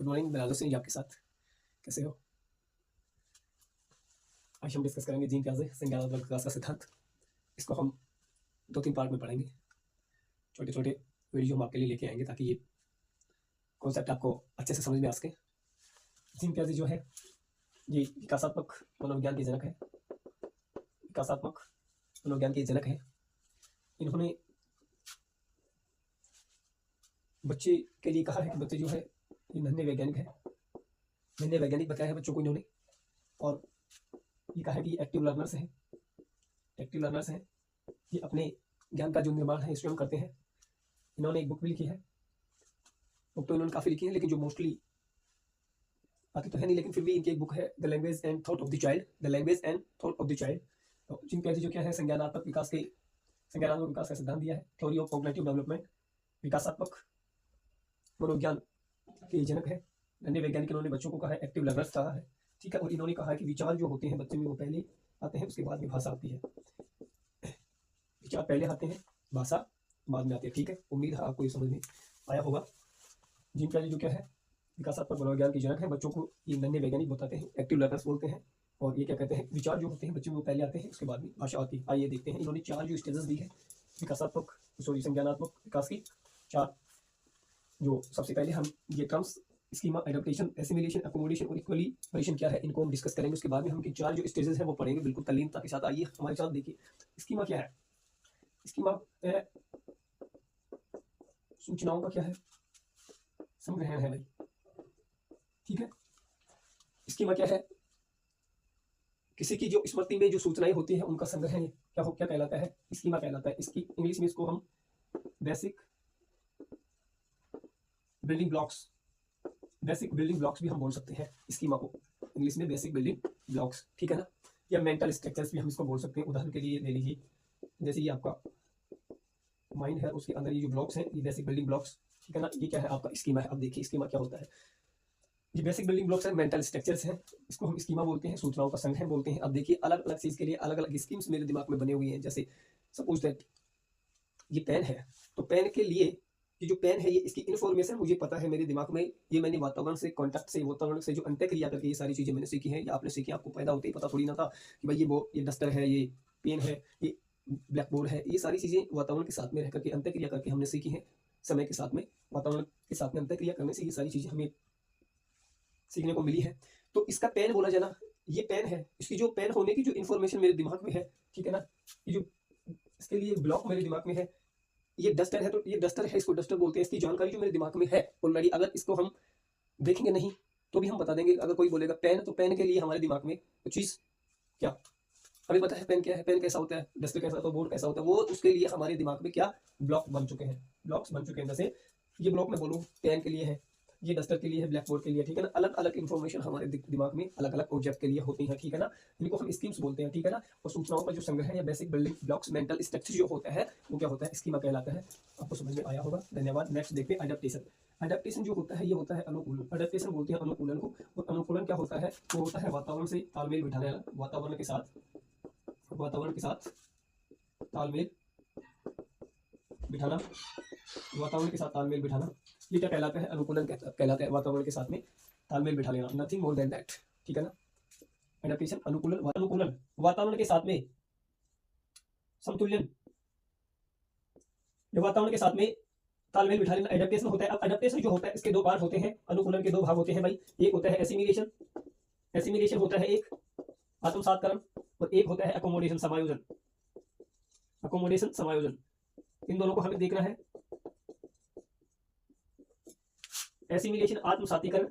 Good morning, Banaras Singh ji आपके साथ। कैसे हो? आज हम डिस्कस करेंगे जीन प्याजे संज्ञानात्मक विकास का सिद्धांत। इसको हम 2-3 पार्ट में पढ़ेंगे। छोटे छोटे वीडियो हम आपके लिए लेके आएंगे ताकि ये कॉन्सेप्ट आपको अच्छे से समझ में आ सके। जीन प्याजे जो है ये विकासात्मक मनोविज्ञान के जनक है। विकासात्मक मनोविज्ञान के जनक है। इन्होंने बच्चे के लिए कहा है कि बच्चे जो है ये नन्हे वैज्ञानिक है, नन्हे वैज्ञानिक बताया है बच्चों को इन्होंने। और ये कहा है कि एक्टिव लर्नर्स हैं, एक्टिव लर्नर्स हैं। ये अपने ज्ञान का जो निर्माण है स्वयं करते हैं। इन्होंने एक बुक भी लिखी है। बुक तो इन्होंने काफ़ी लिखी है, लेकिन जो मोस्टली बाकी तो है नहीं, लेकिन फिर भी इनकी एक बुक है the language and thought of the child, the language and thought of the child. तो जीन प्याजे जो क्या है संज्ञानात्मक विकास का सिद्धांत दिया है, थ्योरी ऑफ कॉग्निटिव डेवलपमेंट, विकासात्मक मनोविज्ञान के जनक है। अन्य वैज्ञानिक इन्होंने बच्चों को कहा है, एक्टिव लर्नर्स कहा है, ठीक है। और इन्होंने कहा है कि विचार जो होते हैं बच्चे में वो पहले आते हैं, उसके बाद में भाषा आती है। विचार पहले आते हैं, भाषा बाद में आती है, ठीक है। उम्मीद है आपको ये समझ में आया होगा। जीन प्याजे जो क्या है विकासात्मक मनोविज्ञान के जनक है। बच्चों को ये नन्हे वैज्ञानिक बताते हैं, एक्टिव लर्नर्स बोलते हैं। और ये क्या कहते हैं, विचार जो होते हैं बच्चे में वो पहले आते हैं, उसके बाद में भाषा आती है। आइए देखते हैं इन्होंने 4 जो स्टेजेस दी है संज्ञानात्मक विकास की। 4 जो सबसे पहले हम ये terms schema, adaptation, assimilation, accommodation और इक्वलिब्रेशन क्या है इनको हम डिस्कस करेंगे। उसके बाद में हम इनके 4 जो स्टेजेस हैं वो पढ़ेंगे बिल्कुल तल्लीनता के साथ। आइए हमारे साथ देखिए स्कीमा क्या है। स्कीमा है सूचनाओं का क्या है संग्रहण है भाई, ठीक है। स्कीमा क्या है, किसी की जो स्मृति में जो सूचनाएं होती हैं उनका संग्रहण क्या कहलाता है, स्कीमा कहलाता है। इसकी इंग्लिश में इसको हम बेसिक बिल्डिंग ब्लॉक्स भी हम बोल सकते हैं। स्कीमा को इंग्लिश में बेसिक बिल्डिंग ब्लॉक्स, ठीक है ना। या मेंटल स्ट्रक्चर्स भी हम इसको बोल सकते हैं। उदाहरण के लिए ले लीजिए, जैसे ये आपका माइंड है, उसके अंदर ये जो ब्लॉक्स हैं ये बेसिक बिल्डिंग ब्लॉक्स, ठीक है ना। ये क्या है आपका स्कीमा है। अब देखिए स्कीमा क्या होता है। ये बेसिक बिल्डिंग ब्लॉक्स है, मेंटल स्ट्रक्चर्स हैं, इसको हम स्कीमा बोलते हैं, सूचनाओं का संग्रहण बोलते हैं। अब देखिए अलग अलग चीज के लिए अलग अलग स्कीम्स मेरे दिमाग में बने हुए हैं। जैसे सपोज दैट ये पेन है, तो पेन के लिए ये जो पेन है ये इसकी इन्फॉर्मेशन मुझे पता है मेरे दिमाग में। ये मैंने वातावरण से कांटेक्ट से, वातावरण से जो अंतःक्रिया करके ये सारी चीजें मैंने सीखी हैं या आपने सीखी। आपको पैदा होते ही पता थोड़ी ना था कि भाई ये डस्टर है, ये पेन है, ये ब्लैक बोर्ड है। ये सारी चीजें वातावरण के साथ में रह करके अंतःक्रिया करके हमने सीखी हैं। समय के साथ में वातावरण के साथ में अंतःक्रिया करने से ये सारी चीजें हमें सीखने को मिली है। तो इसका पेन बोला जाना, ये पेन है, इसकी जो पेन होने की जो इन्फॉर्मेशन मेरे दिमाग में है, ठीक है ना। ये जो इसके लिए ब्लॉक मेरे दिमाग में है, ये डस्टर है, तो ये डस्टर है, इसको डस्टर बोलते हैं। इसकी जानकारी जो मेरे दिमाग में है ऑलरेडी, अगर इसको हम देखेंगे नहीं तो भी हम बता देंगे। अगर कोई बोलेगा पेन, तो पेन के लिए हमारे दिमाग में तो चीज क्या हमें पता है, पेन क्या है, पेन कैसा होता है, डस्टर कैसा होता है, बोर्ड कैसा होता है, वो उसके लिए हमारे दिमाग में क्या ब्लॉक बन चुके हैं, ब्लॉक्स बन चुके हैं। जैसे ये ब्लॉक मैं बोलूँ पेन के लिए है, ये डस्टर के लिए है, ब्लैक बोर्ड के लिए, ठीक है ना। अलग अलग इन्फॉर्मेशन हमारे दिमाग में अलग अलग ऑब्जेक्ट के लिए होती है, ठीक है ना। इनको हम स्कीम्स बोलते हैं, ठीक है ना। और सूचनाओं का जो संग्रह है या basic building blocks, mental structure जो होता है वो क्या होता है, स्कीमा कहलाता है। आपको समझ में आया होगा, धन्यवाद। नेक्स्ट देखते हैं एडेप्टेशन। एडेप्टेशन जो होता है ये होता है अनुकूलन। एडेप्टेशन बोलते हैं अनुकूलन को। और अनुकूलन क्या होता है, वो होता है वातावरण से तालमेल बिठाने वाला, वातावरण के साथ तालमेल बिठाना, वातावरण के साथ तालमेल बिठाना, ये क्या कहलाता है, अनुकूलन कहलाता है। वातावरण के साथ में तालमेल बिठा लेना, नथिंग मोर देन दैट, ठीक है ना। एडेप्टेशन अनुकूलन वातावरण के साथ में समतुल्यन, वातावरण के साथ में तालमेल बिठा लेना एडेप्टेशन होता है। अब एडेप्टेशन जो होता है इसके 2 पार्ट होते हैं, अनुकूलन के 2 भाग होते हैं भाई। एक होता है एसिमिलेशन होता है एक आत्मसातकरण, और एक होता है अकोमोडेशन समायोजन। इन दोनों को हमें देखना है। एसिमिलेशन आत्मसातीकरण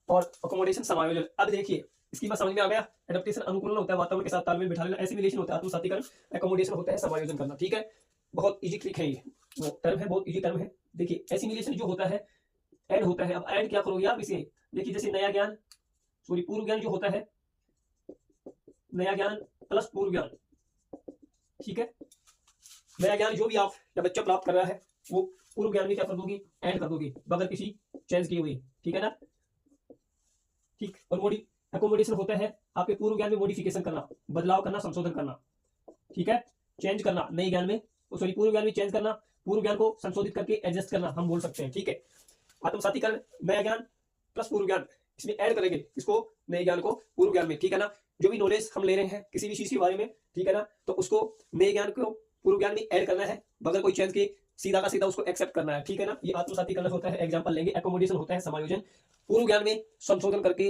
और अकोमोडेशन समायोजन। अब देखिए इसकी बात समझ में आ गया। एडेप्टेशन अनुकूलन होता है वातावरण के साथ तालमेल बिठा लेना, एसिमिलेशन होता है आत्मसातीकरण, अकोमोडेशन होता है समायोजन करना, ठीक है। बहुत इजी ट्रिक है, ये वो टर्म है, बहुत इजी टर्म है। देखिए एसिमिलेशन जो होता है ऐड होता है। अब ऐड क्या करोगे आप इसे, देखिए जैसे पूर्व ज्ञान जो होता है, नया ज्ञान प्लस पूर्व ज्ञान, ठीक है। नया ज्ञान जो भी आप या बच्चा प्राप्त कर रहा है वो पूर्व ज्ञान में क्या कर दोगे, ऐड कर दोगे बगैर किसी चेंज किए हुए, ठीक है ना, ठीक। और अकोमोडेशन होता है आपके पूर्व ज्ञान में मॉडिफिकेशन करना, बदलाव करना, संशोधन करना, ठीक है। चेंज करना नए ज्ञान में, पूर्व ज्ञान में चेंज करना, पूर्व ज्ञान को संशोधित करके एडजस्ट करना हम बोल सकते हैं, ठीक है। आत्मसातीकरण नया ज्ञान प्लस पूर्व ज्ञान, इसमें ऐड करेंगे इसको, नए ज्ञान को पूर्व ज्ञान में, ठीक है ना। जो भी नॉलेज हम ले रहे हैं किसी भी चीज के बारे में, ठीक है ना, तो उसको नए ज्ञान को पूर्व ज्ञान में ऐड करना है, बगैर कोई चेंज के सीधा का सीधा उसको एक्सेप्ट करना है, ठीक है ना। ये आत्मसातीकरण होता है। एग्जांपल लेंगे, एकोमोडेशन होता है समायोजन, पूर्व ज्ञान में संशोधन करके,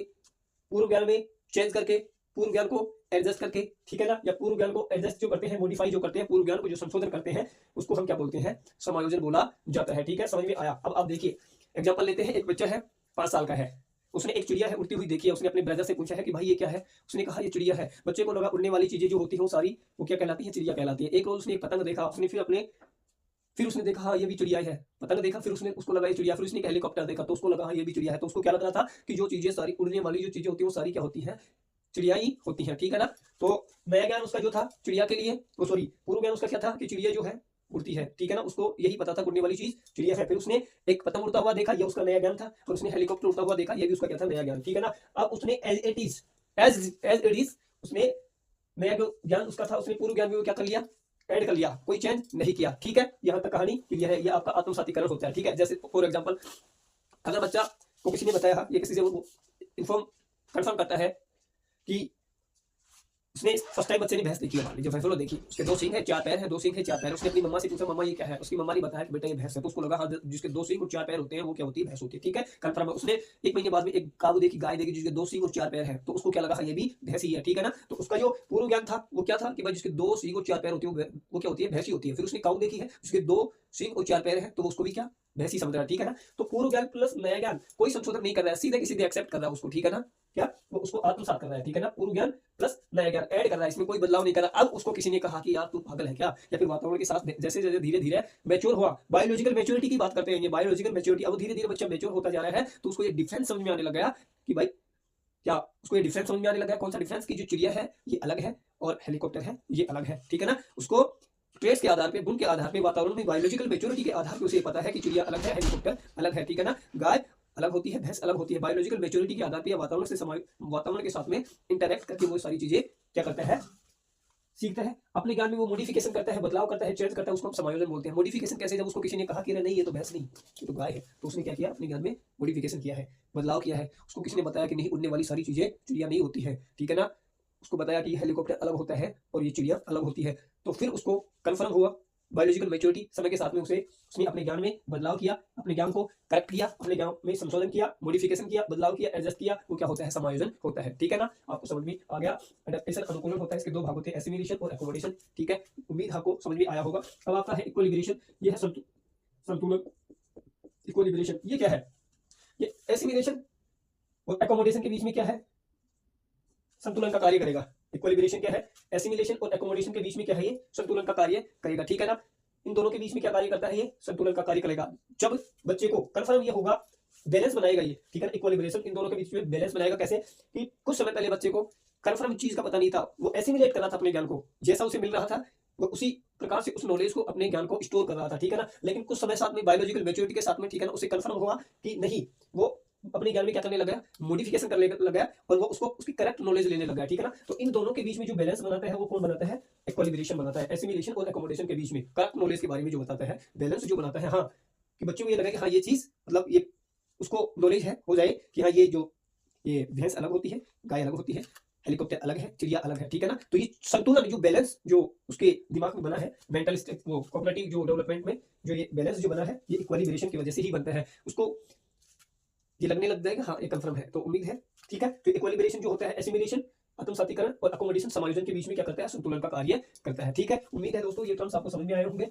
पूर्व ज्ञान में चेंज करके, पूर्व ज्ञान को एडजस्ट करके, ठीक है ना, या पूर्व ज्ञान को एडजस्ट जो करते हैं, मॉडिफाई जो करते हैं, पूर्व ज्ञान को जो संशोधन करते हैं, उसको हम क्या बोलते हैं, समायोजन बोला जाता है, ठीक है। समझ में आया। अब आप देखिए एग्जांपल लेते हैं, एक बच्चा है 5 साल का है, उसने एक चिड़िया है उड़ती हुई देखी है, उसने अपने ब्रदर से पूछा है कि भाई ये क्या है, उसने कहा ये चिड़िया है। बच्चे को लगा उड़ने वाली चीजें जो होती हैं वो सारी वो क्या कहलाती है, चिड़िया कहलाती है। एक रोज उसने एक पतंग देखा, उसने फिर उसने देखा हाँ ये भी चिड़िया है, पतंग देखा, फिर उसने उसको लगा ये चिड़िया, फिर उसने एक हेलीकॉप्टर देखा तो उसको लगा हाँ ये भी चिड़िया है। तो उसको क्या लग रहा था कि जो चीजें सारी उड़ने वाली जो चीजें होती है वो सारी क्या होती है, चिड़िया ही होती है, ठीक है ना। तो नया ज्ञान उसका जो था चिड़िया के लिए, वो सॉरी पूर्व ज्ञान उसका क्या था कि चिड़िया जो है उड़ती है, ठीक है ना, उसको यही पता था उड़ने वाली चीज चिड़िया है। फिर उसने एक पतंग उड़ता हुआ देखा, ये उसका नया ज्ञान था, और उसने हेलीकॉप्टर उड़ता हुआ देखा, ये भी उसका क्या था, नया ज्ञान, ठीक है ना। अब उसने एज इट इज उसने नया जो ज्ञान उसका था उसने पूर्व ज्ञान में वो क्या कर लिया, ऐड कर लिया, कोई चेंज नहीं किया, ठीक है। यहाँ तक कहानी क्लियर है। ये आपका आत्मसातीकरण होता है, ठीक है। जैसे फॉर एग्जांपल अगर बच्चा को किसी ने बताया, ये किसी से इन्फॉर्म कंफर्म करता है कि उसने फर्स्ट टाइम बच्चे ने भैंस देखी है, मान लीजिए भैंसों देखी, उसके 2 सींग है 4 पैर है, 2 सींग है 4 पैर। उसने अपनी मम्मा से पूछा मम्मा ये क्या है, उसकी मम्मा ने बताया कि बेटा ये भैंस है। तो उसको लगा हाँ जिसके 2 सींग और 4 पैर होते हैं वो क्या होती है, भैंस होती है, ठीक है, कंफर्म है। उसने 1 महीने बाद में एक काऊ देखी, गाय देखी जिसके 2 सींग और 4 पैर है, तो उसको क्या लगा हाँ ये भी भैंस ही है, ठीक है ना। तो उसका जो पूर्व ज्ञान था वो क्या था कि भाई जिसके 2 सींग और 4 पैर होती है वो क्या होती है, भैंस ही होती है। फिर उसने काऊ देखी है उसके 2 सींग और 4 पैर है, तो उसको भी क्या, भैंस ही समझ रहा है, ठीक है ना। तो पूर्व ज्ञान प्लस नया ज्ञान कोई संशोधन नहीं कर रहा है, सीधे सीधे एक्सेप्ट कर रहा है उसको, ठीक है ना, क्या वो उसको आत्मसात कर रहा है, ठीक है ना। पूर्व ज्ञान प्लस नया ज्ञान ऐड कर रहा है, इसमें कोई बदलाव नहीं कर रहा। अब उसको किसी ने कहा कि यार तू पागल है क्या, या फिर वातावरण के साथ जैसे जैसे धीरे धीरे मैच्योर हुआ, बायोलॉजिकल मैच्योरिटी की बात करते हैं, ये बायोलॉजिकल मैच्योरिटी, अब धीरे धीरे बच्चा मैच्योर होता जा रहा है, तो उसको ये डिफरेंस समझ में आने लगा कि भाई क्या, उसको ये डिफरेंस समझ में आने लगा, कौन सा डिफरेंस, की जो चिड़िया है ये अलग है और हेलीकॉप्टर है ये अलग है, ठीक है ना। उसको ट्रेस के आधार पे, गुण के आधार पे, वातावरण में बायोलॉजिकल मैच्योरिटी के आधार पे उसे पता है कि चिड़िया अलग है, हेलीकॉप्टर अलग है, ठीक है ना। गाय अलग होती है, भैंस अलग होती है, बायोलॉजिकल मैच्योरिटी के आधार पे या वातावरण के साथ में इंटरेक्ट करके वो सारी चीजें क्या करता है, सीखता है। अपने ज्ञान में वो मॉडिफिकेशन करता है, बदलाव करता है, चेंज करता है, उसको हम समायोजन बोलते हैं। मॉडिफिकेशन कैसे, जब उसको किसी ने कहा कि नहीं ये तो भैंस नहीं ये तो गाय है, तो उसने क्या किया, अपने ज्ञान में मॉडिफिकेशन किया है, बदलाव किया है। उसको किसी ने बताया कि नहीं उड़ने वाली सारी चीजें चिड़िया नहीं होती है, ठीक है ना। उसको बताया कि हेलीकॉप्टर अलग होता है और ये चिड़िया अलग होती है, तो फिर उसको कंफर्म हुआ, बायोलॉजिकल मैच्योरिटी समय के साथ में उसने अपने ज्ञान में बदलाव किया, अपने ज्ञान को करेक्ट किया, अपने ज्ञान में संशोधन किया, मॉडिफिकेशन किया, बदलाव किया, एडजस्ट किया, वो क्या होता है, समायोजन होता है, ठीक है ना। आपको समझ में आ गया। एडेप्टेशन अनुकूलन होता है, इसके 2 भाग होते हैं, एसिमिलेशन और एकोमोडेशन, ठीक है। उम्मीद आपको समझ में आया होगा। अब आपका है इक्विलिब्रेशन, ये है संतुलन। इक्विलिब्रेशन ये क्या है, ये एसिमिलेशन और एकोमोडेशन के बीच में क्या है, संतुलन का कार्य करेगा। इक्विलिब्रेशन क्या है, एसिमिलेशन और एकोमोडेशन के बीच में क्या है, ये संतुलन का कार्य करेगा, ठीक है ना। इन दोनों के बीच में क्या कार्य करता है, ये संतुलन का कार्य करेगा। जब बच्चे को कंफर्म ये होगा, बैलेंस बनाएगा ये, ठीक है ना। इक्विलिब्रेशन इन दोनों के बीच में बैलेंस बनाएगा कैसे, कि कुछ समय पहले बच्चे को कंफर्म चीज का पता नहीं था, वो एसिमिलेट कर रहा था अपने ज्ञान को, जैसा उसे मिल रहा था वो उसी प्रकार से उस नॉलेज को, अपने ज्ञान को स्टोर कर रहा था, ठीक है ना। लेकिन कुछ समय साथ में बायोलॉजिकल मैच्योरिटी के साथ में, ठीक है ना, उसे कंफर्म हुआ कि नहीं, वो अपने ज्ञान में क्या करने लगा, मॉडिफिकेशन करने लगा और वो उसको उसकी करेक्ट नॉलेज लेने लगा, ठीक है ना। तो इन दोनों के बीच में जो बैलेंस बनाता है वो कौन बनाता है, इक्विलिब्रेशन बनाता है। एसिमिलेशन और एकोमोडेशन के बीच में करेक्ट नॉलेज के बारे में जो बताता है, बैलेंस जो बनाता है, हाँ, कि बच्चों को ये लगा कि हाँ ये चीज मतलब ये उसको नॉलेज है, हो जाए कि हाँ ये भैंस अलग होती है, गाय अलग होती है, हेलीकॉप्टर अलग है, चिड़िया अलग है, ठीक है ना। तो ये संतुलन जो बैलेंस जो उसके दिमाग में बना है, मेंटल वो कॉग्निटिव जो डेवलपमेंट में जो ये बैलेंस जो बना है, ये इक्विलिब्रेशन की वजह से ही बनता है। उसको ये लगने लग जाएगा हाँ ये कंफर्म है, तो उम्मीद है, ठीक है। तो इक्विलिब्रेशन जो होता है, एसिमिलेशन आत्मसातीकरण और अकोमोडेशन समायोजन के बीच में क्या करता है, संतुलन का कार्य करता है, ठीक है। उम्मीद है दोस्तों ये टर्म्स आपको समझ में आए होंगे।